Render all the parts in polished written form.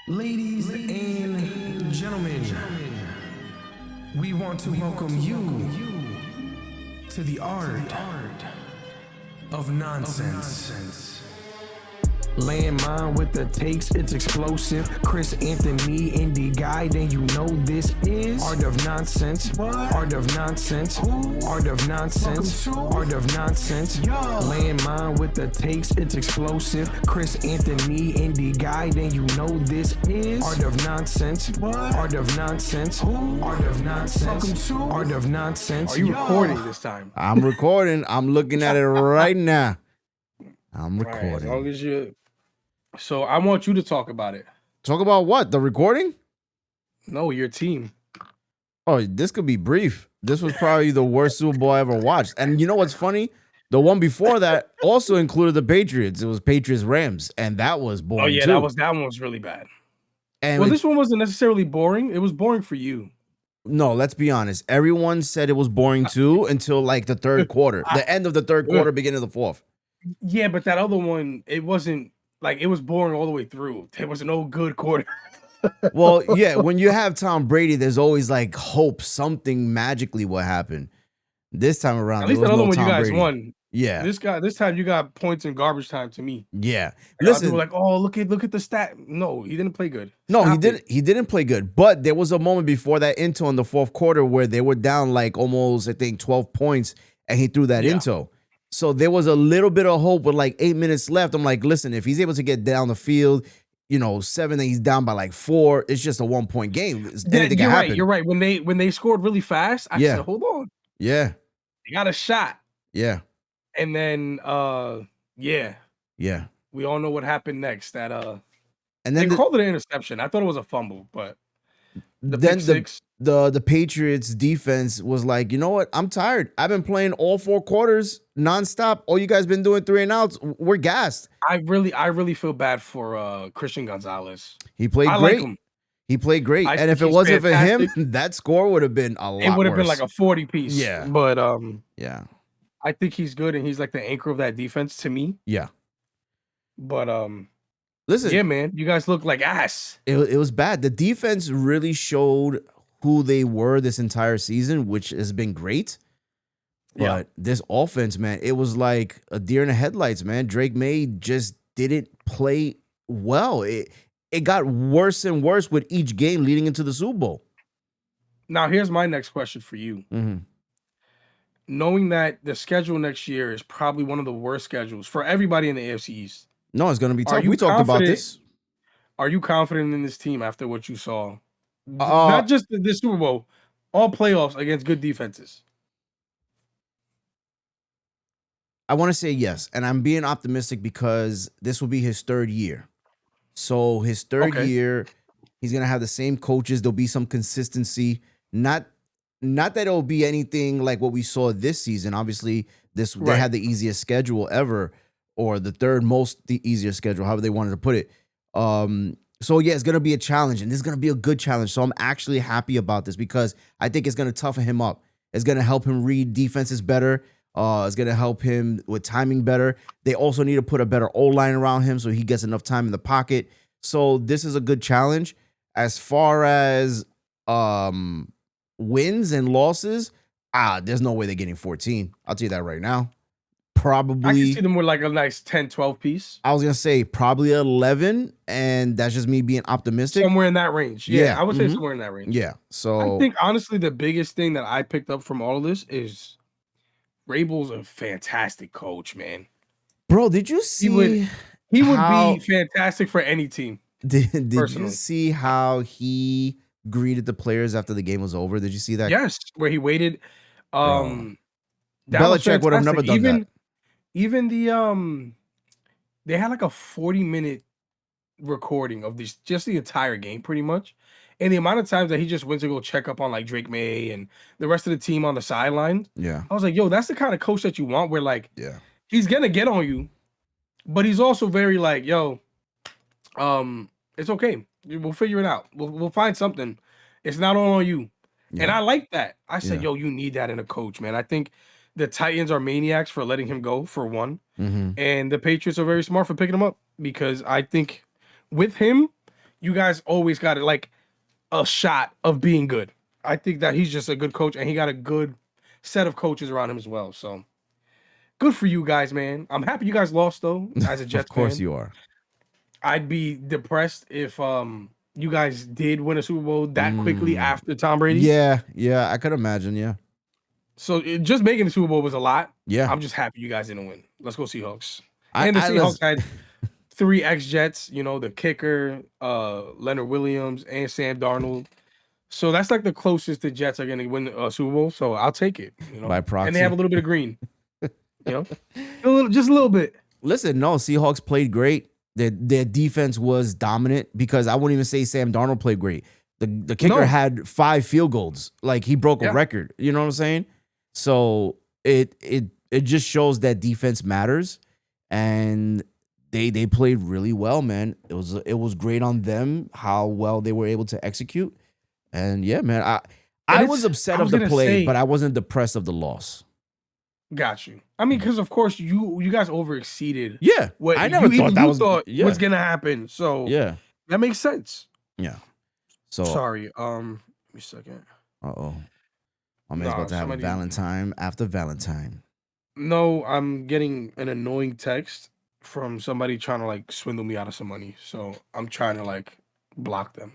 Ladies and gentlemen, we want to welcome you to the art of nonsense. Lan Mind with the takes, it's explosive. Chris, Anthony, indie guy, then you know this is Art of Nonsense. What? Art of Nonsense. Who? Art of Nonsense. Art of Nonsense. Lan Mind with the takes, it's explosive. Chris, Anthony, indie guy, then you know this is Art of Nonsense. What? Art of Nonsense. Who? Art of Nonsense. Art of Nonsense. Are you recording this time? I'm recording. I'm looking at it right now. I'm recording. Right, as long as you. So I want you to talk about it. Talk about what? The recording? No, your team. Oh, this could be brief. This was probably the worst Super Bowl I ever watched. And you know what's funny? The one before that also included the Patriots. It was Patriots-Rams, and that was boring. Oh yeah, too. that one was really bad. And well, this one wasn't necessarily boring. It was boring for you. No, let's be honest. Everyone said it was boring too until like the third quarter, the end of the third quarter, beginning of the fourth. Yeah, but that other one, it wasn't like it was boring all the way through. There was no good quarter. Well, yeah, when you have Tom Brady, there's always like hope something magically will happen. This time around, At least there was another no one Tom you guys Brady. won. Yeah, This time you got points in garbage time to me. yeah. Like, Listen, people were like, oh, look at the stat. No, he didn't play good. no, Stop it. he didn't play good. But there was a moment before that into in the fourth quarter where they were down like almost, I think, 12 points, and he threw that into. So there was a little bit of hope with like 8 minutes left. I'm like, listen, if he's able to get down the field, 7, then he's down by like 4. It's just a 1-point game. Anything can happen. You're right. When they scored really fast, I said, hold on. Yeah. They got a shot. Yeah. And then Yeah. we all know what happened next. That And then they called it an interception. I thought it was a fumble, but then the Patriots defense was like, you know what? I'm tired. I've been playing all 4 quarters nonstop. All you guys been doing 3 and outs. We're gassed. I really feel bad for Christian Gonzalez. He played great. Like him. He played great. I And if think it wasn't fantastic. for him, that score would have been a lot It would have worse. been like a 40 piece. Yeah. But yeah. I think he's good and he's like the anchor of that defense to me. Yeah. But listen, yeah, man, you guys look like ass. It was bad. The defense really showed who they were this entire season, which has been great. But this offense, man, it was like a deer in the headlights, man. Drake May just didn't play well. It got worse and worse with each game leading into the Super Bowl. Now, here's my next question for you. Mm-hmm. Knowing that the schedule next year is probably one of the worst schedules for everybody in the AFC East. No, it's going to be tough. We talked about this. Are you confident in this team after what you saw? Not just this Super Bowl, all playoffs against good defenses. I want to say yes, and I'm being optimistic because this will be his 3rd year. So his 3rd year, he's going to have the same coaches. There'll be some consistency. Not that it'll be anything like what we saw this season. Obviously, they had the easiest schedule ever, or the the easiest schedule, however they wanted to put it. So yeah, it's gonna be a challenge, and this is gonna be a good challenge. So I'm actually happy about this because I think it's gonna toughen him up. It's gonna help him read defenses better. It's gonna help him with timing better. They also need to put a better O-line around him so he gets enough time in the pocket. So this is a good challenge. As far as wins and losses, there's no way they're getting 14. I'll tell you that right now. Probably I can see them with like a nice 10-12 piece. I was gonna say probably 11, and that's just me being optimistic. Somewhere in that range. Yeah. I would say somewhere in that range. Yeah. So I think honestly the biggest thing that I picked up from all of this is Rabel's a fantastic coach, man. Bro, did you see he would be fantastic for any team. Did you see how he greeted the players after the game was over? Did you see that? Yes, where he waited. Belichick would have never done that. Even the they had like a 40-minute recording of just the entire game, pretty much. And the amount of times that he just went to go check up on like Drake May and the rest of the team on the sideline. Yeah. I was like, yo, that's the kind of coach that you want, where like he's gonna get on you, but he's also very like, yo, it's okay. We'll figure it out. We'll find something. It's not all on you. Yeah. And I like that. I said, yo, you need that in a coach, man. I think the Titans are maniacs for letting him go, for one. And the Patriots are very smart for picking him up, because I think with him, you guys always got like a shot of being good. I think that he's just a good coach, and he got a good set of coaches around him as well. So good for you guys, man. I'm happy you guys lost though. As a Of Jets course fan, you are. I'd be depressed if you guys did win a Super Bowl that quickly after Tom Brady. Yeah, I could imagine. Yeah, So just making the Super Bowl was a lot. yeah. I'm just happy you guys didn't win. Let's go Seahawks. I, And the I Seahawks was, had 3 ex-Jets, you know, the kicker, Leonard Williams, and Sam Darnold. So that's like the closest the Jets are going to win a Super Bowl. So I'll take it, you know. by proxy. And they have a little bit of green, you know, just a little bit. Listen, no, Seahawks played great. Their defense was dominant because I wouldn't even say Sam Darnold played great. The kicker had 5 field goals. Like he broke a record. You know what I'm saying? So it just shows that defense matters, and they played really well, man. It was great on them how well they were able to execute. And yeah, man, I was upset of the play, but I wasn't depressed of the loss. Got you. I mean, because of course you guys overexceeded. Yeah, what I never thought that was gonna happen. So yeah, that makes sense. Yeah. So sorry. Give me a second. My man's about to have a Valentine after Valentine. No, I'm getting an annoying text from somebody trying to like swindle me out of some money. So I'm trying to like block them.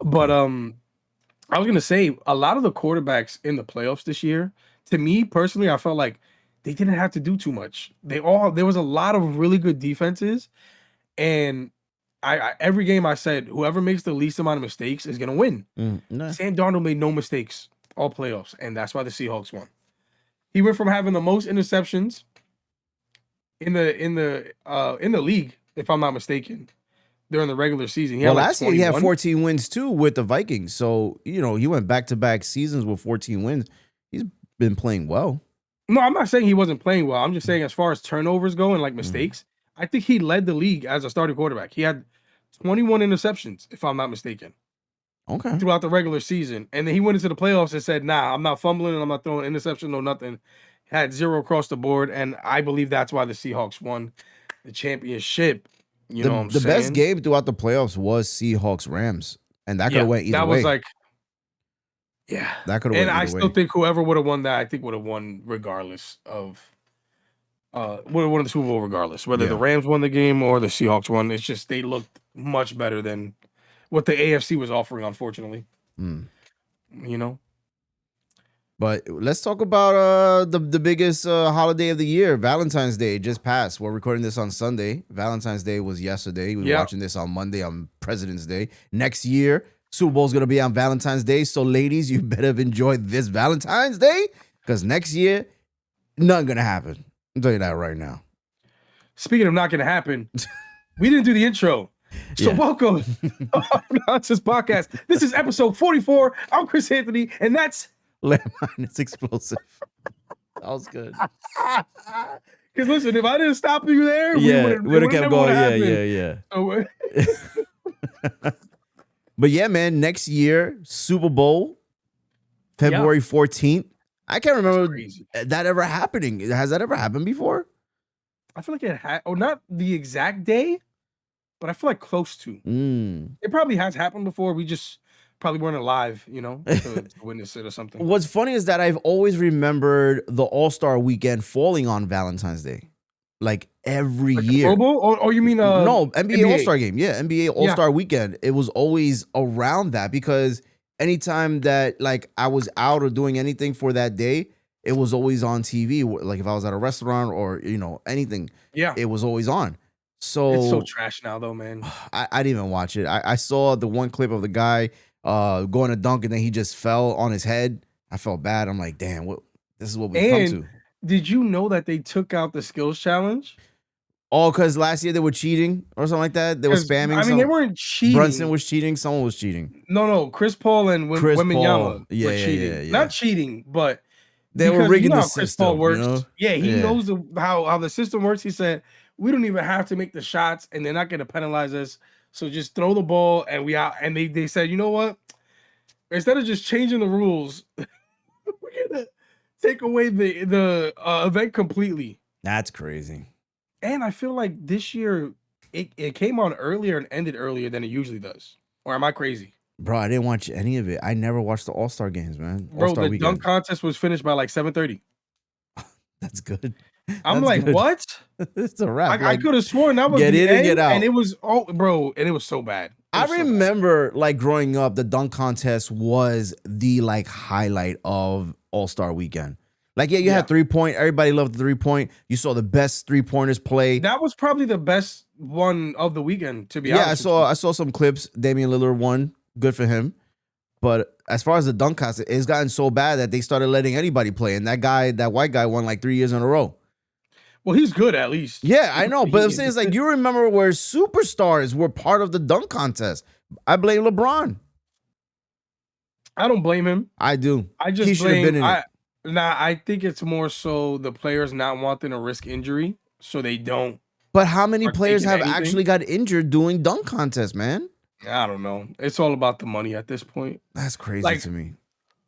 But I was gonna say a lot of the quarterbacks in the playoffs this year, to me personally, I felt like they didn't have to do too much. There was a lot of really good defenses, and I every game I said whoever makes the least amount of mistakes is gonna win. Sam Darnold made no mistakes all playoffs, and that's why the Seahawks won. He went from having the most interceptions in the league, if I'm not mistaken, during the regular season. He had like last year he had 14 wins too with the Vikings. So, you know, he went back-to-back seasons with 14 wins. He's been playing well. No, I'm not saying he wasn't playing well. I'm just saying as far as turnovers go and like mistakes, I think he led the league as a starting quarterback. He had 21 interceptions, if I'm not mistaken. Okay. Throughout the regular season. And then he went into the playoffs and said, nah, I'm not fumbling and I'm not throwing interception, no nothing. Had 0 across the board. And I believe that's why the Seahawks won the championship. You know what I'm saying? The best game throughout the playoffs was Seahawks-Rams. And that could have went either way. That was like, yeah. That could have went either way. And I still think whoever would have won that, I think would have won regardless of would have won the Super Bowl regardless. Whether the Rams won the game or the Seahawks won. It's just they looked much better than what the AFC was offering, unfortunately. You know? But let's talk about the biggest holiday of the year. Valentine's Day just passed. We're recording this on Sunday. Valentine's Day was yesterday. We were watching this on Monday on President's Day. Next year, Super Bowl's going to be on Valentine's Day. So, ladies, you better have enjoyed this Valentine's Day because next year, nothing going to happen. I'll tell you that right now. Speaking of not going to happen, we didn't do the intro. So welcome to our Nonsense Podcast. This is episode 44. I'm Chris Anthony, and that's Lan Mind. It's explosive. That was good. Because listen, if I didn't stop you there, we would have kept going. Yeah. Oh, but yeah, man, next year, Super Bowl, February 14th. I can't remember that ever happening. Has that ever happened before? I feel like it had, not the exact day, but I feel like close to. It probably has happened before. We just probably weren't alive, you know, to witness it or something. What's funny is that I've always remembered the All-Star weekend falling on Valentine's Day. Like every year. Pro Bowl? Or you mean no, NBA All-Star game. Yeah, NBA All-Star weekend. It was always around that because anytime that like I was out or doing anything for that day, it was always on TV. Like if I was at a restaurant or, you know, anything, it was always on. So it's so trash now though, man. I didn't even watch it. I saw the one clip of the guy going to dunk and then he just fell on his head. I felt bad. I'm like, damn, this is what we come to. Did you know that they took out the skills challenge? Oh, because last year they were cheating or something like that. They were spamming. I mean, they weren't cheating. Brunson was cheating. Someone was cheating. No. Chris Paul and Wembanyama were cheating. Yeah. Not cheating, but they were rigging the system. Chris Paul works. You know? Yeah, he knows how the system works. He said, we don't even have to make the shots and they're not going to penalize us. So just throw the ball and we out. And they said, you know what? Instead of just changing the rules, we're going to take away the event completely. That's crazy. And I feel like this year it came on earlier and ended earlier than it usually does. Or am I crazy? Bro, I didn't watch any of it. I never watched the All-Star games, man. Bro, All-Star the weekend. dunk contest was finished by like 7:30. That's good. I'm That's like, good. what? It's a wrap. I could have sworn that was get the in end, and get out. and it was bro, and it was so bad. I remember like growing up, the dunk contest was the like highlight of All-Star weekend. Like, you had 3-point. Everybody loved the 3-point. You saw the best 3-pointers play. That was probably the best one of the weekend, to be honest. Yeah, I saw some clips. Damian Lillard won. Good for him. But as far as the dunk contest, it's gotten so bad that they started letting anybody play. And that white guy won like 3 years in a row. Well, he's good at least. Yeah, I know. But I'm saying, it's like, you remember where superstars were part of the dunk contest. I blame LeBron. I don't blame him. I do. I just he should have been in it. I think it's more so the players not wanting to risk injury, so they don't. But how many players have actually got injured doing dunk contests, man? I don't know. It's all about the money at this point. That's crazy to me.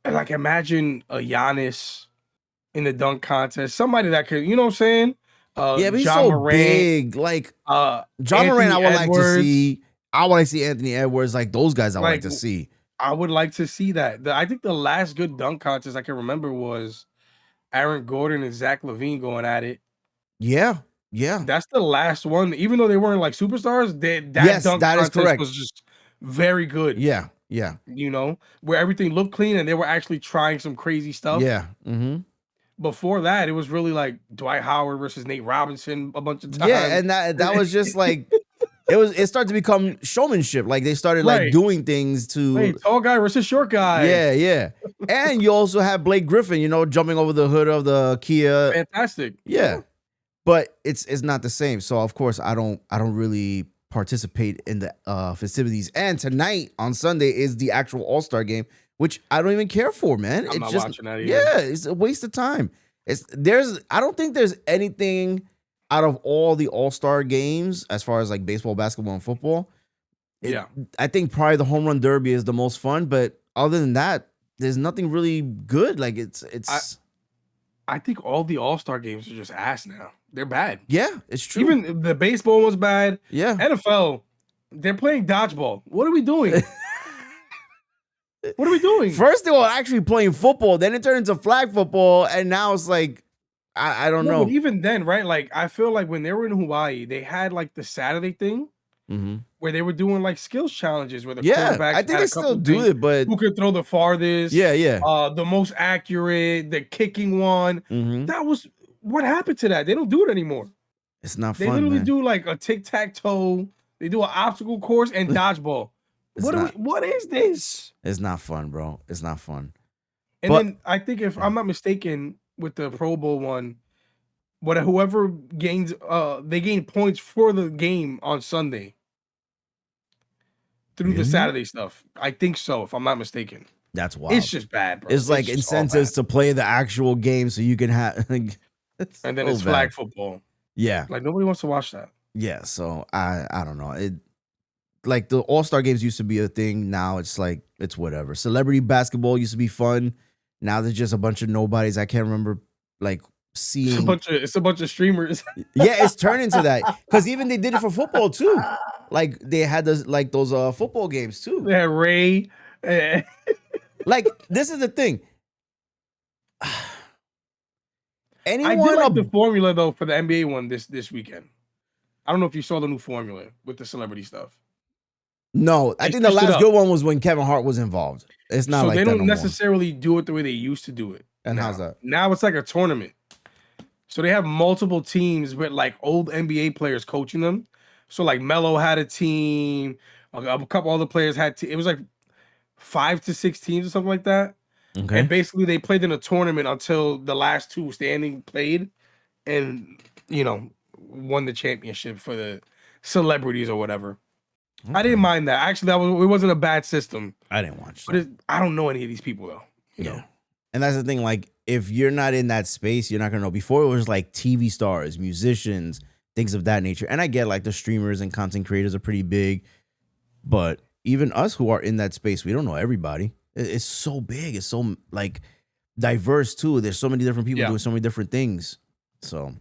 Like, imagine a Giannis in the dunk contest. Somebody that could, you know what I'm saying? Yeah, but he's John so Morant, big. Like, John Anthony Morant, I would like to Edwards. see. I want to see Anthony Edwards. Like, those guys I would like to see. I would like to see that. I think the last good dunk contest I can remember was Aaron Gordon and Zach LaVine going at it. Yeah. Yeah. That's the last one. Even though they weren't like superstars, that dunk contest was just very good. Yeah. Yeah. You know, where everything looked clean and they were actually trying some crazy stuff. Yeah. Mm-hmm. Before that, it was really like Dwight Howard versus Nate Robinson a bunch of times. Yeah, and that was just like it started to become showmanship. Like, they started like doing things to tall guy versus short guy. Yeah, yeah. And you also have Blake Griffin, jumping over the hood of the Kia. Fantastic. Yeah. But it's not the same. So of course I don't really participate in the festivities. And tonight on Sunday is the actual All-Star game, which I don't even care for, man. I'm not watching that either. Yeah, it's a waste of time. I don't think there's anything out of all the All-Star games as far as like baseball, basketball, and football. I think probably the home run derby is the most fun, but other than that, there's nothing really good. Like, I think all the All-Star games are just ass now. They're bad. Yeah, it's true. Even the baseball was bad. Yeah. NFL, they're playing dodgeball. What are we doing? What are we doing? First they were actually playing football, then it turned into flag football, and now it's like, I don't know. But even then, right? Like, I feel like when they were in Hawaii, they had like the Saturday thing where they were doing like skills challenges where the quarterbacks, I think they still do it, but who could throw the farthest? Yeah. The most accurate, the kicking one. That was what happened to that. They don't do it anymore. It's not fun. They literally man. do like a tic-tac-toe. They do an obstacle course and dodgeball. What is this? It's not fun, bro. It's not fun. And then I think, if I'm not mistaken, with the Pro Bowl one, whoever gains, they gain points for the game on Sunday through the Saturday stuff. I think so, if I'm not mistaken. That's wild. It's just bad, bro. It's like incentives to play the actual game so you can have. And then it's flag football. Yeah, like nobody wants to watch that. Yeah, so I don't know. It like the All-Star games used to be a thing. Now it's like it's whatever. Celebrity basketball used to be fun. Now there's just a bunch of nobodies. I can't remember like seeing. It's a bunch of streamers. Yeah, it's turned into that because even they did it for football too. Like they had those football games too. Yeah, Ray. Like this is the thing. I did like the formula though for the NBA one this weekend. I don't know if you saw the new formula with the celebrity stuff. No, I think the last good one was when Kevin Hart was involved. It's not like that. So they don't necessarily do it the way they used to do it. And how's that? Now it's like a tournament. So they have multiple teams with like old NBA players coaching them. So like Melo had a team, a couple other players had it was like 5 to 6 teams or something like that. Okay. And basically they played in a tournament until the last two standing played and, won the championship for the celebrities or whatever. Okay. I didn't mind that. Actually, it wasn't a bad system. I didn't watch that. But I don't know any of these people, though. You know? And that's the thing. Like, if you're not in that space, you're not going to know. Before, it was like TV stars, musicians, things of that nature. And I get like the streamers and content creators are pretty big. But even us who are in that space, we don't know everybody. It's so big. It's so like diverse too. There's so many different people doing so many different things. So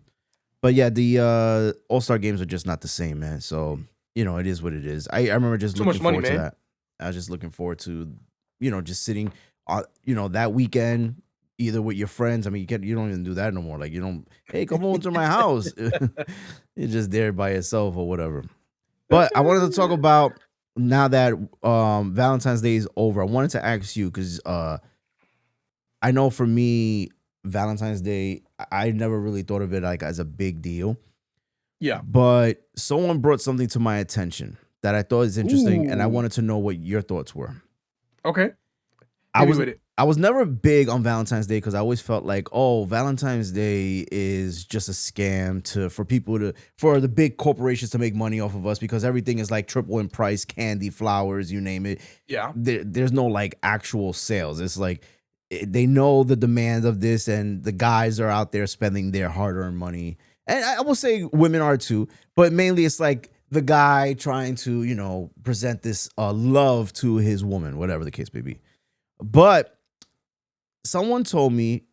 But yeah, the All-Star games are just not the same, man. So, it is what it is. I remember just Too looking much money, forward to man. that. I was just looking forward to, just sitting, that weekend, either with your friends. I mean, you don't even do that no more. Like, hey, come over to my house. You're just there by yourself or whatever. But I wanted to talk about, now that Valentine's Day is over, I wanted to ask you, because I know for me, Valentine's Day, I never really thought of it like as a big deal. Yeah. But someone brought something to my attention that I thought was interesting, and I Ooh. wanted to know what your thoughts were. Okay. I Hit me was with it. I was never big on Valentine's Day because I always felt like, oh, Valentine's Day is just a scam for the big corporations to make money off of us, because everything is like triple in price, candy, flowers, you name it. Yeah. There's no like actual sales. It's like they know the demand of this, and the guys are out there spending their hard-earned money. And I will say women are too, but mainly it's like the guy trying to, present this love to his woman, whatever the case may be. But someone told me,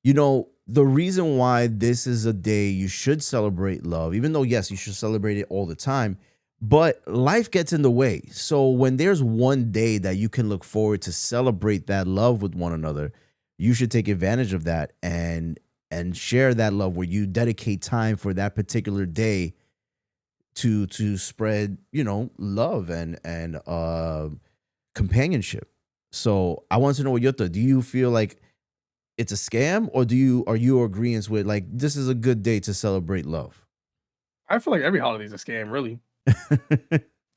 the reason why this is a day you should celebrate love, even though, yes, you should celebrate it all the time, but life gets in the way. So when there's one day that you can look forward to celebrate that love with one another, you should take advantage of that and share that love, where you dedicate time for that particular day to spread, love and companionship. So I want to know what your thought. Do you feel like it's a scam, or are you agreeing with like this is a good day to celebrate love? I feel like every holiday is a scam, really.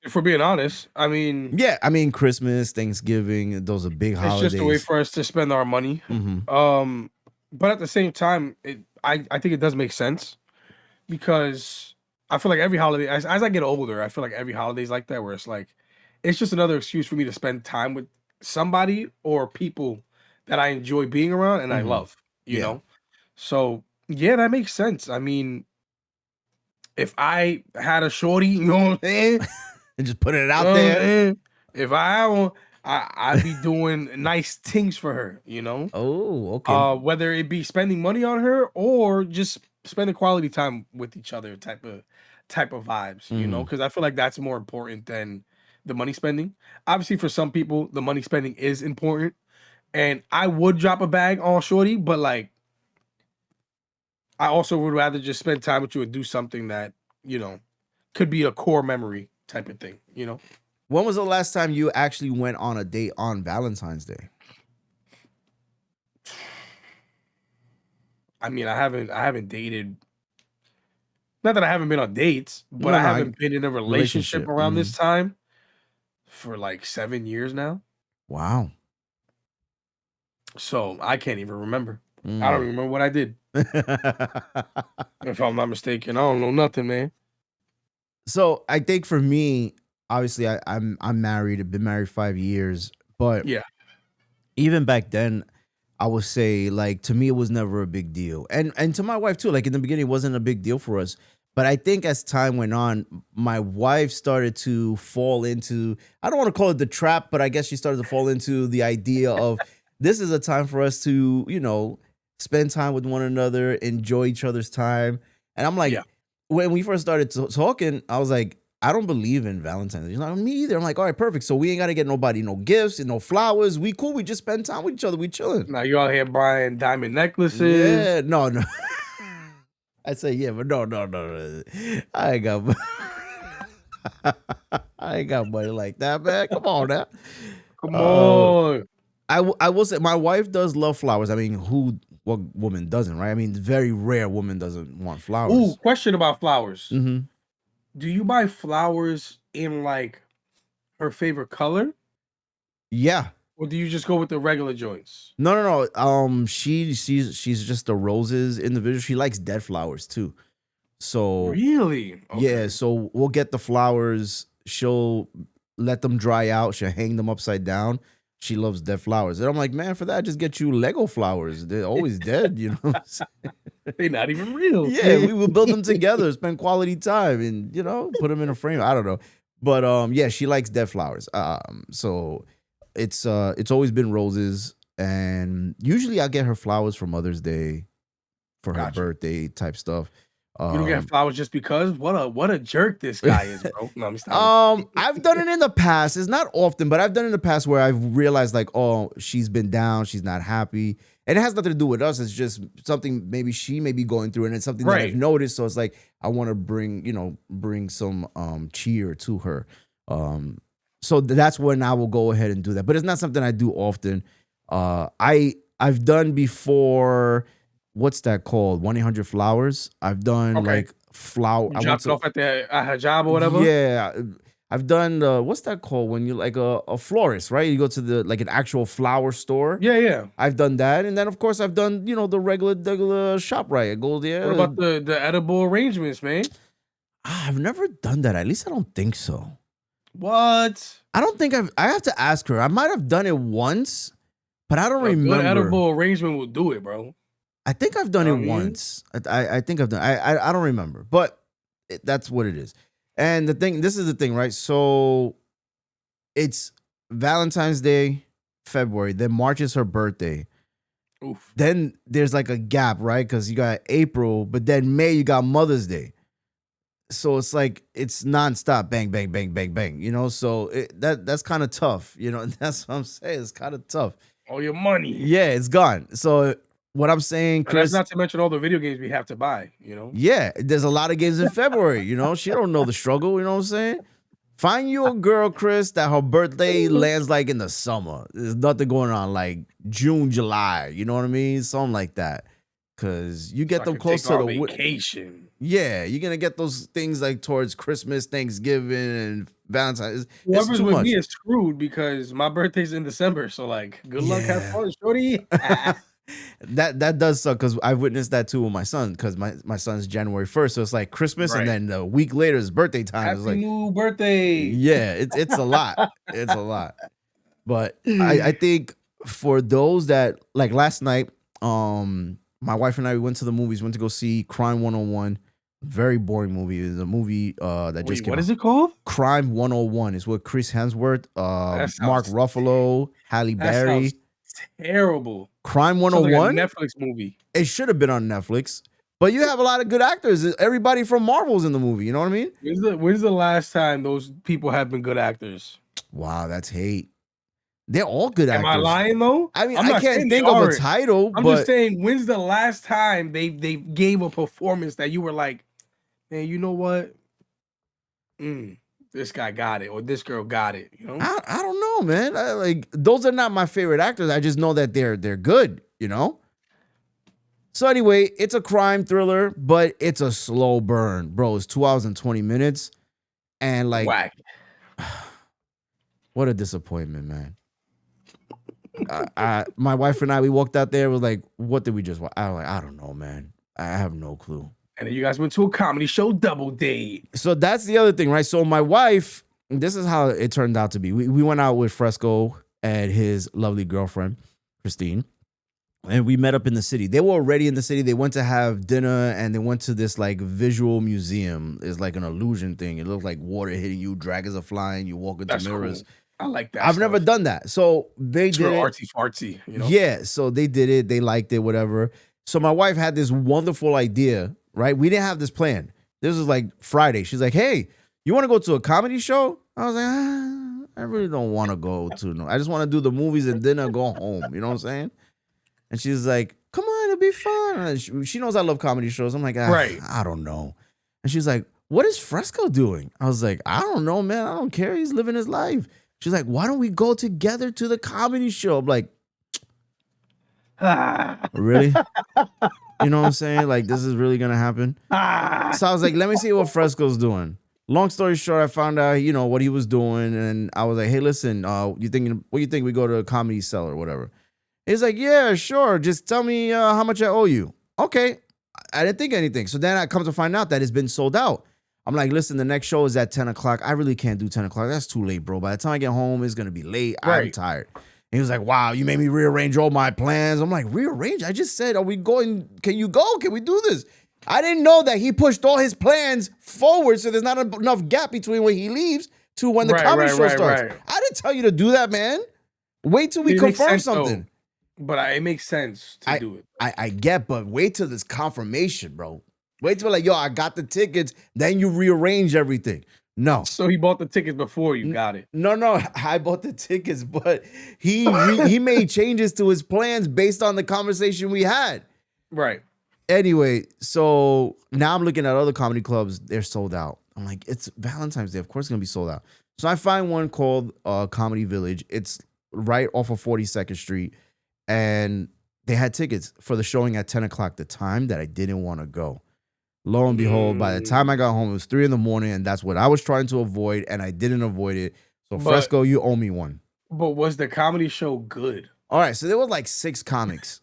If we're being honest, I mean, Yeah, I mean Christmas, Thanksgiving, those are big it's just a way holidays. for us to spend our money. Hmm. But at the same time, I think it does make sense, because I feel like every holiday, as I get older, I feel like every holiday is like that, where it's like, it's just another excuse for me to spend time with somebody or people that I enjoy being around and I Hmm. love, you Yeah. know? So, yeah, that makes sense. I mean, if I had a shorty, you know what I'm saying? And just putting it You out know what I'm there. saying? If I had one, I'd be doing nice things for her. Oh, okay. Whether it be spending money on her or just spending quality time with each other, type of vibes, Hmm. because I feel like that's more important than the money spending. Obviously, for some people, the money spending is important, and I would drop a bag on shorty, but like, I also would rather just spend time with you and do something that you know could be a core memory type of thing. When was the last time you actually went on a date on Valentine's Day? I mean, I haven't dated. Not that I haven't been on dates, but No, I no, haven't been in a relationship relationship. around this time for like 7 years now. Wow. So I can't even remember. I don't Mm. even remember what I did. If I'm not mistaken, I don't know nothing, man. So I think for me, obviously, I'm married. I've been married 5 years, but Yeah, even back then, I would say like to me it was never a big deal, and to my wife too. Like in the beginning, it wasn't a big deal for us. But I think as time went on, my wife started to fall into, I don't want to call it the trap, but I guess she started to fall into the idea of this is a time for us to, spend time with one another, enjoy each other's time. And I'm yeah. like, when we first started talking, I was like, I don't believe in Valentine's Day. She's like, me either. I'm like, all right, perfect. So we ain't got to get nobody no gifts and no flowers. We cool. We just spend time with each other. We chilling. Now you out here buying diamond necklaces. Yeah, no, no. I say yeah, but no, no, no, no. I ain't got, I ain't got money like that, man. Come on now. Come Uh, on. I will say my wife does love flowers. I mean, what woman doesn't, right? I mean, very rare woman doesn't want Ooh, flowers. question about flowers. Hmm. Do you buy flowers in like her favorite color, Yeah. or do you just go with the regular joints? No, no, no. She's just a roses individual. She likes dead flowers too. So Really? yeah, Okay. so we'll get the flowers. She'll let them dry out. She'll hang them upside down. She loves dead flowers. And I'm like, man, for that, just get you Lego flowers. They're always dead. They're not even real. Yeah, we will build them together, spend quality time, and put them in a frame. I don't know. But yeah, she likes dead flowers. So it's always been roses. And usually I get her flowers for Mother's Day, for her Gotcha. birthday type stuff. You don't get flowers just because? What a jerk this guy is, bro. No, I'm stopping. I've done it in the past. It's not often, but I've done it in the past where I've realized like, oh, she's been down, she's not happy. And it has nothing to do with us. It's just something maybe she may be going through, and it's something that I've noticed. So it's like I want to bring some cheer to her. So that's when I will go ahead and do that. But it's not something I do often. I've done before. What's that called? 1-800-Flowers. I've done like flower. You dropped it off at her job or whatever. Yeah, I've done what's that called when you're like a florist, right? You go to the like an actual flower store. Yeah. I've done that, and then of course I've done the regular shop right. I go there. What about the edible arrangements, man? I've never done that. At least I don't think so. What? I don't think I have to ask her. I might have done it once, but I don't remember. What edible arrangement will do it, bro? I think I've done it once. I think I've done. I don't remember, but that's what it is. And this is the thing, right? So it's Valentine's Day, February. Then March is her birthday. Oof. Then there's like a gap, right? Because you got April, but then May you got Mother's Day. So it's like it's nonstop, bang, bang, bang, bang, bang. So that's kind of tough. That's what I'm saying. It's kind of tough. All your money. Yeah, it's gone. So what I'm saying, Chris. And that's not to mention all the video games we have to buy, Yeah, there's a lot of games in February, She don't know the struggle, you know what I'm saying? Find you a girl, Chris, that her birthday lands like in the summer. There's nothing going on like June, July, you know what I mean? Something like that. Cause you get them close to the vacation. Yeah, you're gonna get those things like towards Christmas, Thanksgiving, and Valentine's. Whoever's with me is screwed because my birthday's in December. So like, good luck, have fun, shorty. That does suck because I've witnessed that too with my son because my son's January 1st, so it's like Christmas and then a week later is birthday time. Happy it's like new birthday. Yeah, it's a lot. It's a lot. But I think for those that like last night, my wife and I went to the movies, went to go see Crime 101. Very boring movie. It's a movie that just came out. What is it called? Crime 101 is with Chris Hemsworth, Mark Ruffalo, Halle Berry. Terrible. Crime 101? Like a Netflix movie. It should have been on Netflix. But you have a lot of good actors. Everybody from Marvel's in the movie. You know what I mean? When's the last time those people have been good actors? Wow, that's hate. They're all good actors. Am I lying though? I mean, I can't think of a title. I'm just saying, when's the last time they gave a performance that you were like, man, you know what? This guy got it, or this girl got it. I don't know, man. Like those are not my favorite actors. I just know that they're good. So anyway, it's a crime thriller, but it's a slow burn, bro. It's 2 hours and 20 minutes, and like, whack. What a disappointment, man. My wife and I, we walked out there. Was like, what did we just watch? I don't know, man. I have no clue. And then you guys went to a comedy show, double date. So that's the other thing, right? So my wife, this is how it turned out to be. We went out with Fresco and his lovely girlfriend, Christine, and we met up in the city. They were already in the city. They went to have dinner, and they went to this like visual museum. It's like an illusion thing. It looked like water hitting you, dragons are flying, you walk into mirrors. Cool. I like that. I've never done that. So they did it. Artsy fartsy, Yeah, so they did it. They liked it, whatever. So my wife had this wonderful idea, right? We didn't have this plan. This was like Friday. She's like, hey, you want to go to a comedy show? I was like, I really don't want to go to no. I just want to do the movies and dinner and go home. You know what I'm saying? And she's like, come on, it'll be fun. And she knows I love comedy shows. I'm like, right. I don't know. And she's like, what is Fresco doing? I was like, I don't know, man. I don't care. He's living his life. She's like, why don't we go together to the comedy show? I'm like, really? You know what I'm saying? Like, this is really going to happen? So I was like, let me see what Fresco's doing. Long story short, I found out, what he was doing. And I was like, hey, listen, what do you think we go to a comedy cellar or whatever? He's like, yeah, sure. Just tell me how much I owe you. Okay. I didn't think anything. So then I come to find out that it's been sold out. I'm like, listen, the next show is at 10 o'clock. I really can't do 10 o'clock. That's too late, bro. By the time I get home, it's going to be late. Right. I'm tired. And he was like, wow, you made me rearrange all my plans. I'm like, rearrange? I just said, are we going? Can you go? Can we do this? I didn't know that he pushed all his plans forward so there's not enough gap between when he leaves to when the comedy show starts. Right. I didn't tell you to do that, man. Wait till we confirm something. But it makes sense to do it. I get, but wait till this confirmation, bro. Wait till like, yo, I got the tickets. Then you rearrange everything. No. So he bought the tickets before you got it. No, I bought the tickets, but he made changes to his plans based on the conversation we had. Right. Anyway, so now I'm looking at other comedy clubs. They're sold out. I'm like, it's Valentine's Day. Of course it's going to be sold out. So I find one called Comedy Village. It's right off of 42nd Street. And they had tickets for the showing at 10 o'clock, the time that I didn't want to go. Lo and behold, by the time I got home, it was 3 a.m, and that's what I was trying to avoid, and I didn't avoid it. So Fresco, you owe me one. But was the comedy show good? All right, so there was like 6 comics.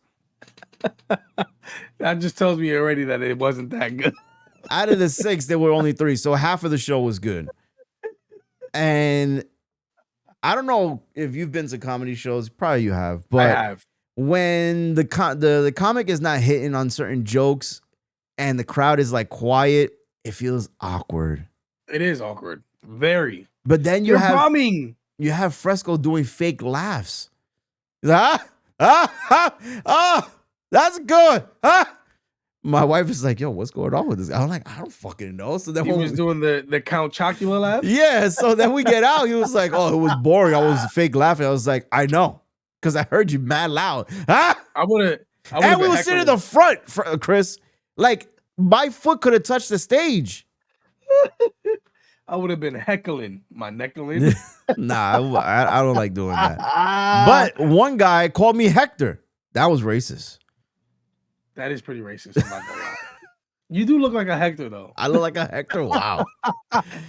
That just tells me already that it wasn't that good. Out of the 6, there were only 3, so half of the show was good. And I don't know if you've been to comedy shows, probably you have, but I have. When the comic is not hitting on certain jokes and the crowd is like quiet, it feels awkward. It is awkward. Very. But then you you have Fresco doing fake laughs. That's good. My wife is like, yo, what's going on with this? I'm like, I don't fucking know. So then he was doing the Count Chocula laugh? Yeah. So then we get out. He was like, oh, it was boring. I was fake laughing. I was like, I know. Because I heard you mad loud. I would have. And we were sitting in the front, Chris. Like, my foot could have touched the stage. I would have been heckling my neckling. Nah, I don't like doing that. But one guy called me Hector. That was racist. That is pretty racist. I'm not gonna lie. You do look like a Hector, though. I look like a Hector? Wow.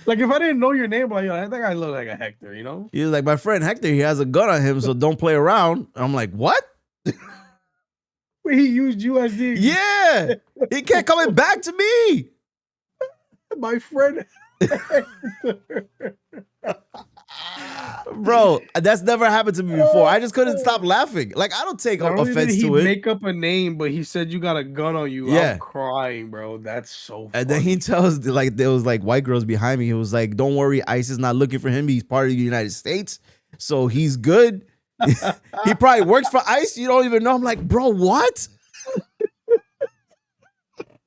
Like, if I didn't know your name, like, yo, I think I look like a Hector, you know? He was like, my friend Hector, he has a gun on him, so don't play around. I'm like, what? Wait, he used you as the... Yeah. He kept coming back to me. My friend Bro, that's never happened to me before. I just couldn't stop laughing. Like, I don't take offense to it. He make up a name, but he said you got a gun on you. Yeah. I'm crying, bro. That's so funny. And then he tells, like, there was like white girls behind me. He was like, don't worry, ICE is not looking for him. He's part of the United States, so he's good. He probably works for ICE. You don't even know. I'm like, bro, what?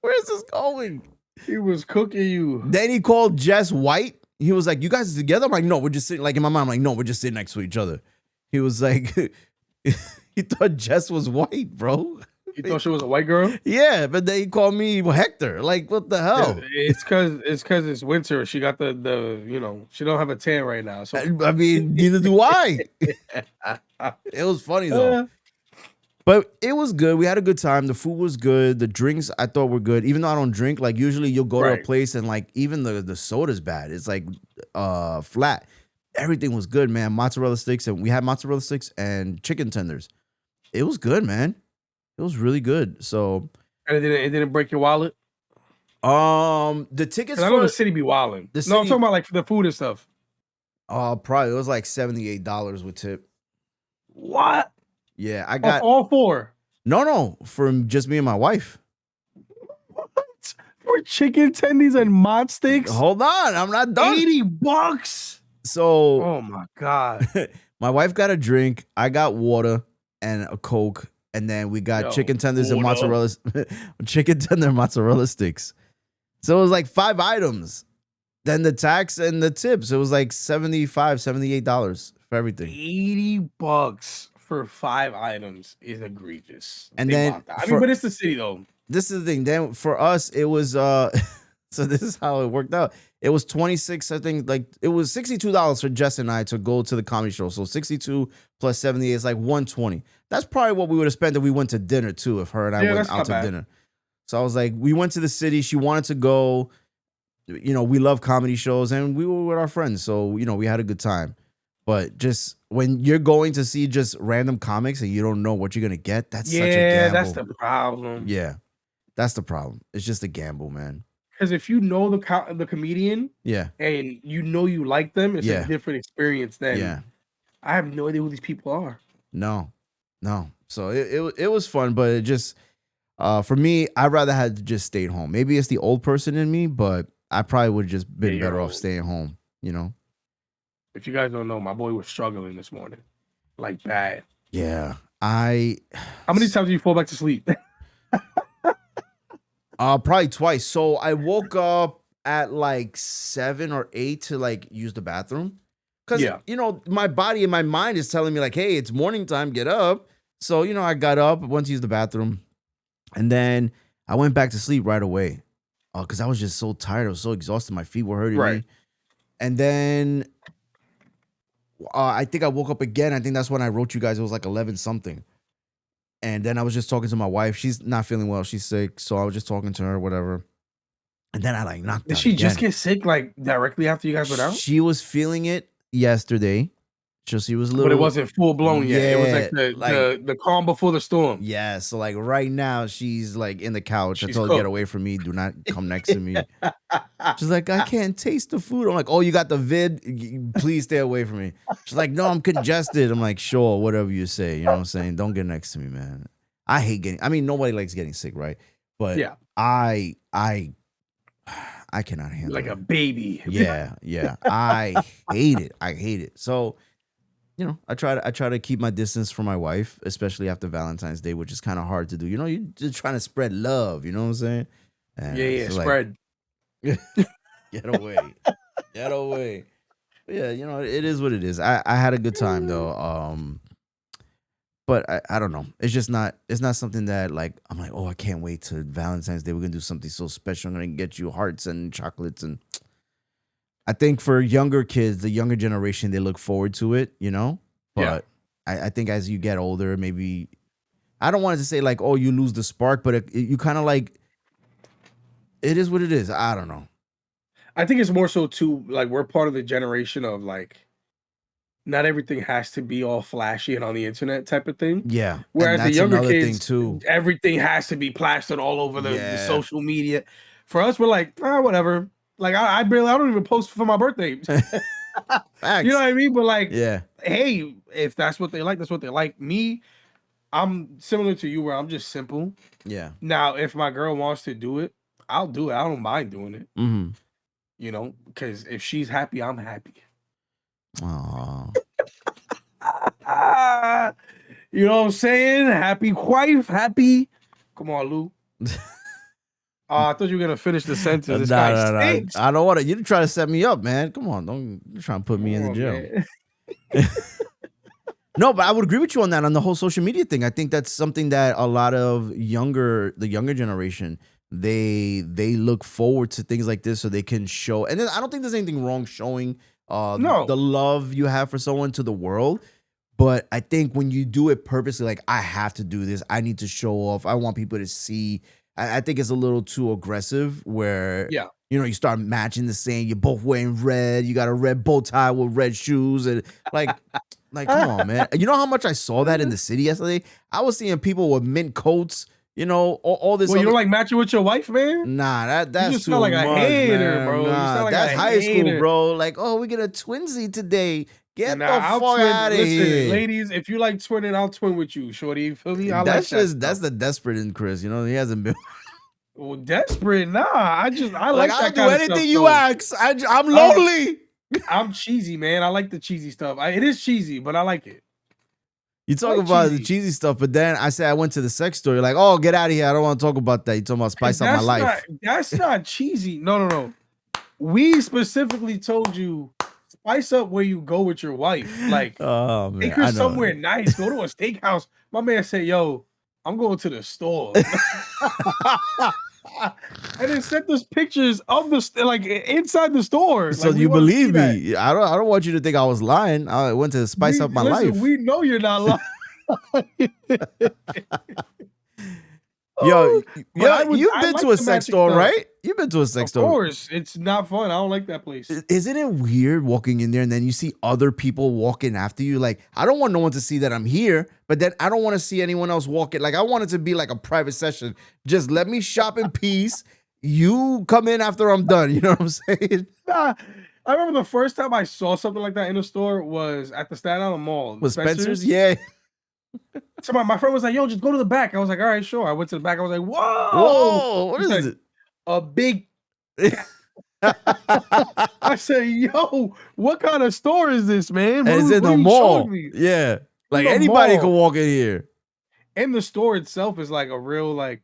Where's this going? He was cooking you. Then he called Jess White. He was like, you guys are together? I'm like, no, we're just sitting, like, in my mind, I'm like, no, we're just sitting next to each other. He was like, he thought Jess was white, bro. You thought she was a white girl? Yeah, but then he called me Hector. Like, what the hell? Yeah, it's because it's winter. She got the you know, she don't have a tan right now. So I mean, neither do I. It was funny though. But it was good. We had a good time. The food was good. The drinks I thought were good. Even though I don't drink, like usually you'll go to a place and like even the soda's bad. It's like flat. Everything was good, man. Mozzarella sticks, and we had mozzarella sticks and chicken tenders. It was good, man. It was really good. So and it didn't break your wallet? The tickets I know the city be wilding. No, I'm talking about like the food and stuff. Probably it was like $78 with tip. What? Yeah, I got all 4. No, from just me and my wife. What? For chicken tendies and mod sticks? Hold on, I'm not done. $80. So, oh my god, my wife got a drink. I got water and a Coke, and then we got chicken tenders and mozzarella, chicken tender and mozzarella sticks. So it was like 5 items. Then the tax and the tips. It was like $75, $78 for everything. $80 for 5 items is egregious. And then but it's the city though. This is the thing. Then for us, it was so this is how it worked out. It was 26, I think, like it was $62 for Jess and I to go to the comedy show. So 62 plus 78 is like 120. That's probably what we would have spent if we went to dinner too, if her and I went out to dinner. So I was like, we went to the city. She wanted to go. You know, we love comedy shows and we were with our friends. So, you know, we had a good time. But just when you're going to see just random comics and you don't know what you're going to get, that's such a gamble. Yeah, that's the problem. Yeah, that's the problem. It's just a gamble, man. Because if you know the comedian, yeah, and you know you like them, it's a different experience than I have no idea who these people are. No. So it was fun, but it just for me, I'd rather have just stayed home. Maybe it's the old person in me, but I probably would have just been better off staying home, you know? If you guys don't know, my boy was struggling this morning. Like bad. Yeah. How many times do you fall back to sleep? Probably twice. So I woke up at like 7 or 8 to like use the bathroom. Cause Yeah. my body and my mind is telling me like, hey, it's morning time, get up. So, I got up, went to use the bathroom, and then I went back to sleep right away. Because I was just so tired. I was so exhausted. My feet were hurting Right. me. And then I think I woke up again. I think that's when I wrote you guys. It was like 11 something. And then I was just talking to my wife. She's not feeling well. She's sick. So I was just talking to her, whatever. And then I like knocked Did out she just again. get sick like directly after you guys went out? She was feeling it yesterday. So she was a little. But it wasn't full blown yet. It was Yeah, like the calm before the storm. Yeah. So like right now she's like in the couch. I She's told her, get cooked. away from me. Do not come next to me. She's like, I can't taste the food. I'm like, oh, you got the vid? Please stay away from me. She's like, no, I'm congested. I'm like, sure, whatever you say. You know what I'm saying? Don't get next to me, man. I hate nobody likes getting sick, right? But Yeah. I cannot handle Like it. a baby. Yeah. I hate it. So, I try to keep my distance from my wife, especially after Valentine's Day, which is kind of hard to do. You're just trying to spread love, you know what I'm saying? And Yeah, so, like, spread. get away. Get away. But yeah, it is what it is. I had a good time though. But I don't know. It's not something that like I'm like, oh, I can't wait to Valentine's Day. We're gonna do something so special. I'm gonna get you hearts and chocolates. And I think for younger kids, the younger generation, they look forward to it, Yeah. But I think as you get older, maybe I don't want to say like, oh, you lose the spark, but you kind of like it is what it is. I don't know. I think it's more so too like we're part of the generation of like not everything has to be all flashy and on the internet type of thing. Yeah. And Whereas the that's younger another thing kids, too. everything has to be plastered all over the Yeah. social media. For us, we're like, whatever. Like I don't even post for my birthday. Facts. You know what I mean? But like, Yeah. hey, if that's what they like, that's what they like. Me, I'm similar to you where I'm just simple. Yeah. Now, if my girl wants to do it, I'll do it. I don't mind doing it. Mm-hmm. Because if she's happy, I'm happy. Aww. You know what I'm saying? Happy wife, happy. Come on, Lou. I thought you were gonna finish the sentence. This guy stinks. I don't want to. You try to set me up, man. Come on, don't try and put me in the jail. No, but I would agree with you on that, on the whole social media thing. I think that's something that a lot of the younger generation, they look forward to things like this so they can show. And then I don't think there's anything wrong showing No. the love you have for someone to the world. But I think when you do it purposely, like, I have to do this, I need to show off, I want people to see. I think it's a little too aggressive where, Yeah. you start matching the same. You're both wearing red. You got a red bow tie with red shoes. And like come on, man. You know how much I saw that in the city yesterday? I was seeing people with mint coats, all this. Well, you don't like matching with your wife, man? Nah, that's just too smell like a much, hater, man. bro. You Nah, sound like that's a high school, hater. bro. Like, oh, we get a twinsy today. Get the I'll fuck twin. out of Listen, here. ladies, if you like twinning, I'll twin with you, shorty. You feel me? I That's like just that's the desperate in Chris. He hasn't been. well, desperate. Nah, I like that I'll do kind of anything stuff, you though. ask. I'm lonely. I'm cheesy, man. I like the cheesy stuff. It is cheesy, but I like it. You talk like about cheesy. the cheesy stuff, but then I said I went to the sex store. You're like, oh, get out of here. I don't want to talk about that. You talking about spice up my life. That's not cheesy. No. We specifically told you spice up where you go with your wife. Like, Oh man, take her somewhere nice. Go to a steakhouse. My man said, yo, I'm going to the store. And then sent us pictures of inside the store. So like, you believe me? I don't want you to think I was lying. I went to spice up my life. We know you're not lying. Yo, But you've been to a sex store, right? You've been to a sex store. Of course, it's not fun. I don't like that place. Isn't it weird walking in there and then you see other people walking after you? Like, I don't want no one to see that I'm here, but then I don't want to see anyone else walking. Like, I want it to be like a private session. Just let me shop in peace. You come in after I'm done. You know what I'm saying? Nah, I remember the first time I saw something like that in a store was at the Staten Island Mall. With Spencer's? Yeah. So my friend was like, yo, just go to the back. I was like, all right, sure. I went to the back. I was like, whoa. Whoa, what He's is like, it? A big. I said, yo, what kind of store is this, man? And it's in the mall. Yeah. Like, anybody can walk in here. And the store itself is like a real, like,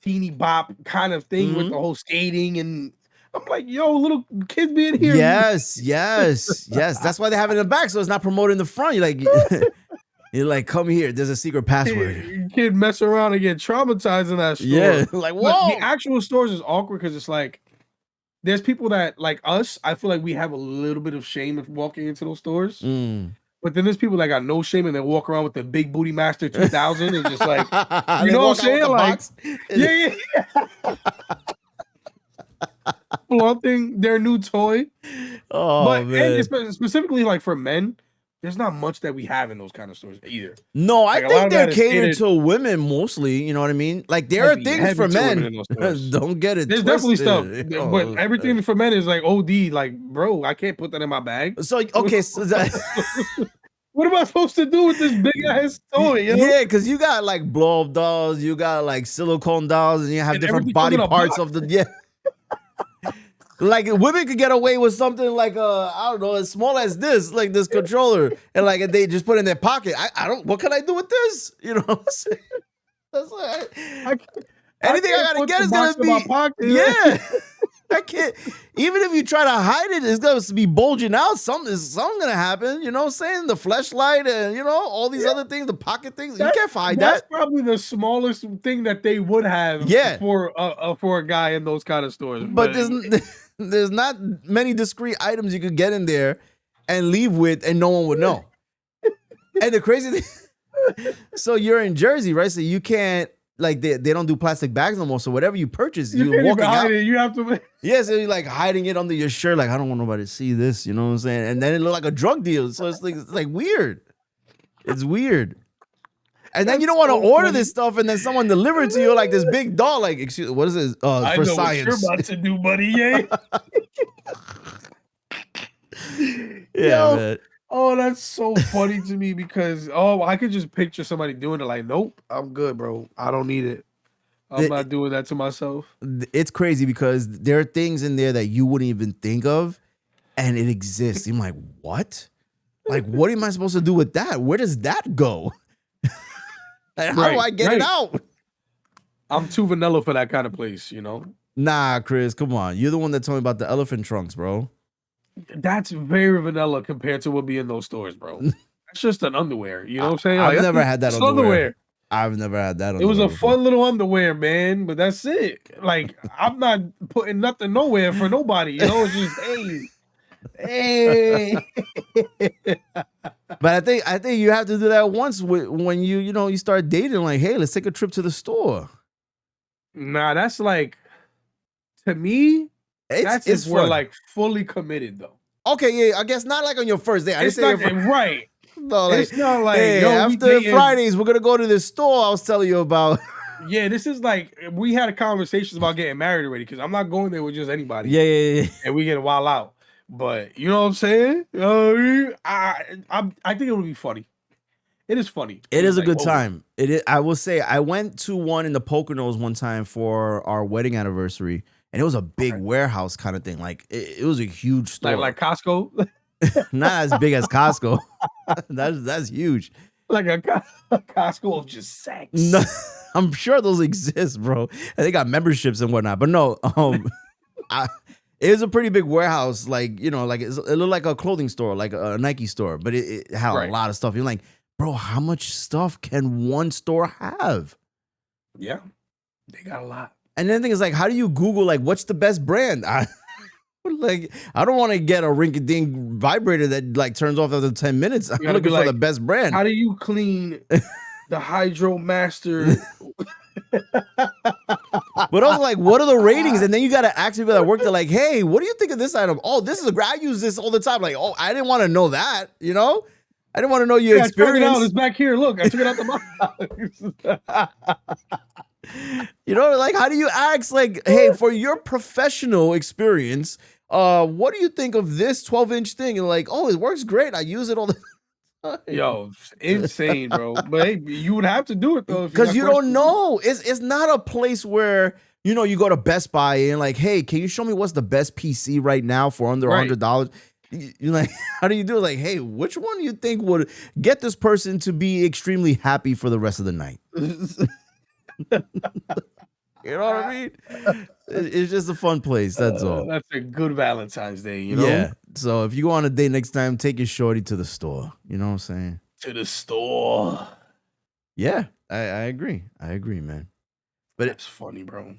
teeny bop kind of thing with Mhm. the whole skating, and I'm like, yo, little kids be in here. Yes. That's why they have it in the back, so it's not promoted in the front. You're like, you're like, come here. There's a secret password. Kid mess around and get traumatized in that store. Yeah, like, But the whoa. actual stores is awkward because it's like there's people that like us. I feel like we have a little bit of shame if walking into those stores. Mm. But then there's people that got no shame and they walk around with the Big Booty Master 2000 and just like, you They know walk what I'm out with saying? the Like, box. yeah. Flaunting their new toy. Oh, But man. and specifically like for men, there's not much that we have in those kind of stores either. No, I Like, a lot think of they're that is catered catered- to women mostly. You know what I mean? Like there are Heavy- things heavy for to women men. in those stores. Don't get it. There's definitely stuff, twisted. but Oh, everything for men is like OD. Like, bro, I can't put that in my bag. So okay, so that, What am I supposed to do with this big ass toy? You know? yeah, because you got like blow up dolls, you got like silicone dolls, and you have And different everything comes body in a parts box. of the yeah. Like women could get away with something like I don't know, as small as this, like this controller, and like they just put it in their pocket. I don't. What can I do with this? You know what I'm saying? That's like anything I gotta put get the is gonna box in my be pocket. yeah. I can't. Even if you try to hide it, it's gonna be bulging out. Something's gonna happen. You know what I'm saying? The fleshlight and you know all these other things, the pocket things. You can't hide That's that. probably the smallest thing that they would have Yeah. for a guy in those kind of stores. But there's not many discrete items you could get in there and leave with, and no one would know. And the crazy thing, so you're in Jersey, right? So you can't like they don't do plastic bags no more. So whatever you purchase, you you're can't even walking hide out. it. You have to. Yeah, so you're like hiding it under your shirt, like I don't want nobody to see this, you know what I'm saying? And then it look like a drug deal. So it's like weird. It's weird. And then you don't want to order this stuff, and then someone deliver it to you like this big doll. Like, excuse, what is this? I For know science. what you're about to do, buddy. Yeah. Yeah, Yo, man. Oh, that's so funny to me because I could just picture somebody doing it. Like, nope, I'm good, bro. I don't need it. I'm not doing that to myself. It's crazy because there are things in there that you wouldn't even think of, and it exists. I'm like, what? Like, what am I supposed to do with that? Where does that go? Like, how do I get it out? I'm too vanilla for that kind of place, you know? Nah, Chris, come on. You're the one that told me about the elephant trunks, bro. That's very vanilla compared to what be in those stores, bro. That's just an underwear. You know what I'm saying? I've never had that underwear. I've never had that. It was a fun little underwear, man, but that's it. Like, I'm not putting nothing nowhere for nobody. You know, it's just, hey. But I think you have to do that once when you start dating. Like, hey, let's take a trip to the store. Nah, that's like, to me, that's if we're like fully committed though. Okay, yeah, I guess not like on your first day. I It's didn't say not right. No, like, it's not like hey, after Fridays we're gonna go to this store I was telling you about. Yeah, this is like we had conversations about getting married already because I'm not going there with just anybody. Yeah. And we get a while out. But you know what I'm saying? I think it would be funny. It is funny. It is like, a good time. It is. I will say I went to one in the Poconos one time for our wedding anniversary, and it was a big warehouse kind of thing. Like it was a huge store, like Costco. Not as big as Costco. that's huge. Like a Costco of just sex. No, I'm sure those exist, bro. And they got memberships and whatnot. But no, it was a pretty big warehouse. Like it looked like a clothing store, like a Nike store, but it had a lot of stuff. You're like, bro, how much stuff can one store have? Yeah, they got a lot. And then the thing is, like, how do you Google, like, what's the best brand? I don't want to get a rinky-dink vibrator that, like, turns off after 10 minutes. I'm looking for the best brand. How do you clean the Hydro Master? But also, like, what are the ratings? And then you got to ask people that work there, like, hey, what do you think of this item? Oh, this is I use this all the time. Like, oh, I didn't want to know that, you know? I didn't want to know your experience. Check it out. It's back here. Look, I took it out the box. You know, like, how do you ask, like, hey, for your professional experience, what do you think of this 12-inch thing? And like, oh, it works great. I use it all the time. Yo, insane, bro. But hey, you would have to do it though, because you don't know. It's not a place where you go to Best Buy and like, hey, can you show me what's the best PC right now for under $100? You're like, how do you do it? Like, hey, which one do you think would get this person to be extremely happy for the rest of the night? You know what I mean? It's just a fun place. That's all. That's a good Valentine's Day, you know? Yeah. So if you go on a date next time, take your shorty to the store. You know what I'm saying? To the store. Yeah, I agree. I agree, man. But That's funny, bro.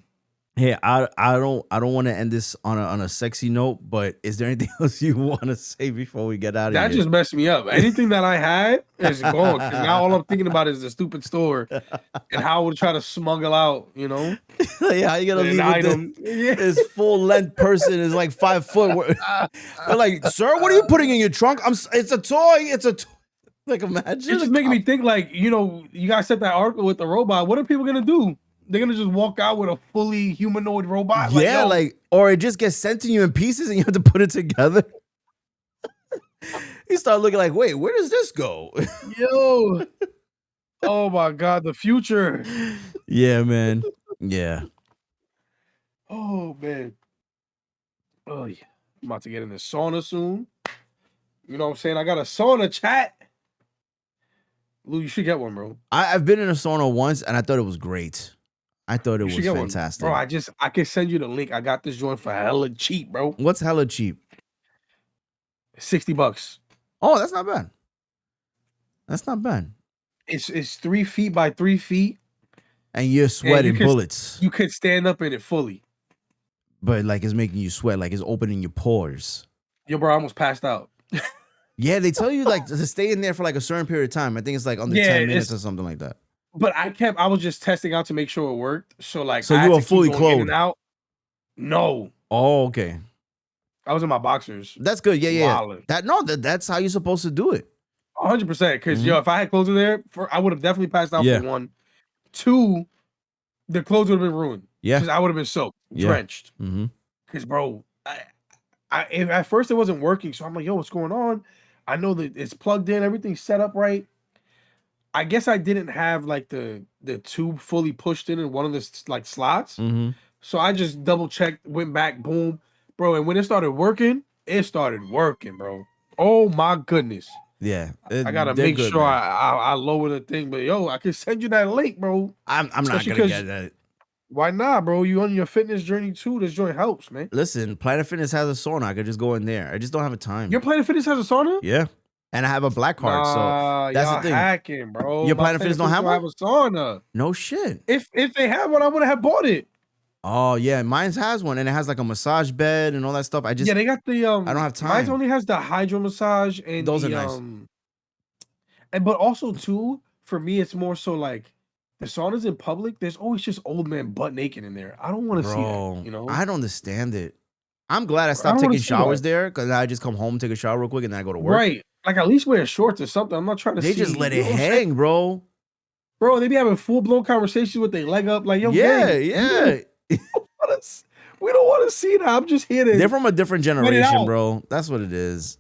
Hey, I don't want to end this on a sexy note, but is there anything else you want to say before we get out of That here? just messed me up. Anything that I had is gone. Because now all I'm thinking about is the stupid store and how I would try to smuggle out, you know? Yeah, how you gonna leave item. This full length person is like 5 foot. They're like, sir, what are you putting in your trunk? It's a toy. It's a toy. Like, imagine. It's just making me think, like, you know, you guys set that article with the robot. What are people gonna do? They're gonna just walk out with a fully humanoid robot? Yeah, or it just gets sent to you in pieces and you have to put it together. You start looking like, wait, where does this go? Yo. Oh my God, the future. Yeah, man. Yeah. Oh man. Oh yeah. I'm about to get in the sauna soon. You know what I'm saying? I got a sauna, chat. Lou, you should get one, bro. I've been in a sauna once and I thought it was great. I thought it was fantastic. Bro, I can send you the link. I got this joint for hella cheap, bro. What's hella cheap? $60. Oh, that's not bad. That's not bad. It's 3 feet by 3 feet. And you're sweating bullets. You could stand up in it fully. But like it's making you sweat, like it's opening your pores. Yo, bro, I almost passed out. Yeah, they tell you like to stay in there for like a certain period of time. I think it's like under 10 minutes or something like that. But I was just testing out to make sure it worked. So like, so you were fully clothed? In and out. No. Oh, okay. I was in my boxers. That's good. Yeah. That's how you're supposed to do it. 100%. Because yo, if I had clothes in there, I would have definitely passed out for one. 2, the clothes would have been ruined. Yeah. Because I would have been soaked, drenched. Because bro, at first it wasn't working. So I'm like, yo, what's going on? I know that it's plugged in, everything's set up right. I guess I didn't have like the tube fully pushed in one of the like slots. So I just double checked, went back, boom, bro. And when it started working, bro. Oh my goodness. Yeah, I gotta make sure I lower the thing. But yo, I can send you that link, bro. I'm not gonna get that. Why not, bro? You on your fitness journey too. This joint helps, man. Listen, Planet Fitness has a sauna. I could just go in there. I just don't have a time. Your Planet Fitness has a sauna? Yeah. And I have a black card, so that's the thing. Hacking, bro. Your Planet Fitness don't have one? Have a sauna. No shit. If they had one, I would have bought it. Oh yeah, mine has one, and it has like a massage bed and all that stuff. Yeah, they got the I don't have time. Mine only has the hydro massage and those are nice. But also too, for me, it's more so like the saunas in public. There's always just old men butt naked in there. I don't want to see that. You know, I don't understand it. I'm glad I stopped taking showers there because I just come home, take a shower real quick, and then I go to work. Right. Like at least wear shorts or something. I'm not trying to see. They just let it hang, bro. Bro, they be having full-blown conversations with their leg up. Like, yo, yeah. We don't want to see that. I'm just here to... They're from a different generation, bro. That's what it is.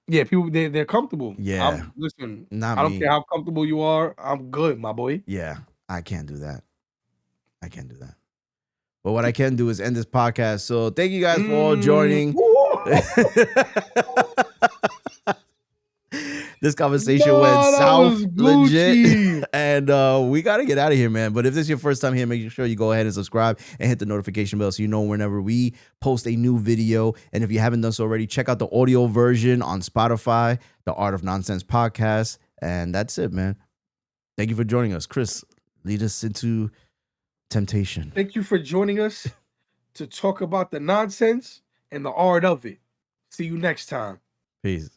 Yeah, people, they're comfortable. Yeah. Listen, I don't care how comfortable you are. I'm good, my boy. Yeah, I can't do that. But what I can do is end this podcast. So thank you guys for all joining. This conversation went south legit. And we got to get out of here, man. But if this is your first time here, make sure you go ahead and subscribe and hit the notification bell so you know whenever we post a new video. And if you haven't done so already, check out the audio version on Spotify, the Art of Nonsense podcast. And that's it, man. Thank you for joining us. Chris, lead us into temptation. Thank you for joining us to talk about the nonsense and the art of it. See you next time. Peace.